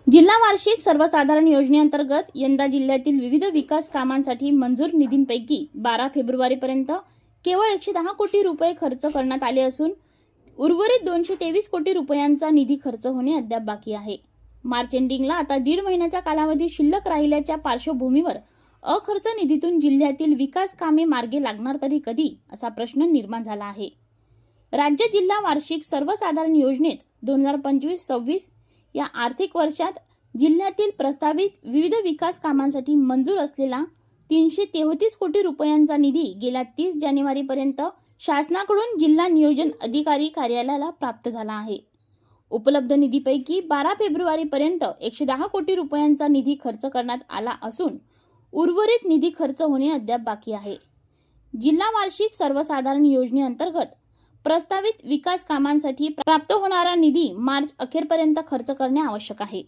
जिल्हा वार्षिक सर्वसाधारण योजनेअंतर्गत यंदा जिल्ह्यातील विविध विकास कामांसाठी मंजूर निधींपैकी 12 फेब्रुवारीपर्यंत केवळ 110 कोटी रुपये खर्च करण्यात आले असून उर्वरित 223 कोटी रुपयांचा निधी खर्च होणे अद्याप बाकी आहे। मार्च एंडिंगला आता 1.5 महिन्याचा कालावधी शिल्लक राहिल्याच्या पार्श्वभूमीवर अखर्च निधीतून जिल्ह्यातील विकास कामे मार्गी लागणार तरी कधी असा प्रश्न निर्माण झाला आहे। राज्य जिल्हा वार्षिक सर्वसाधारण योजनेत 2025-26 या आर्थिक वर्षात जिल्ह्यातील प्रस्तावित विविध विकास कामांसाठी मंजूर असलेला 333 कोटी रुपयांचा निधी गेल्या 30 जानेवारीपर्यंत शासनाकडून जिल्हा नियोजन अधिकारी कार्यालयाला प्राप्त झाला आहे। उपलब्ध निधीपैकी 12 फेब्रुवारीपर्यंत 110 कोटी रुपयांचा निधी खर्च करण्यात आला असून उर्वरित निधी खर्च होणे अद्याप बाकी आहे। जिल्हा वार्षिक सर्वसाधारण योजनेअंतर्गत प्रस्तावित विकास कामांसाठी प्राप्त होणारा निधी मार्च अखेरपर्यंत खर्च करणे आवश्यक आहे।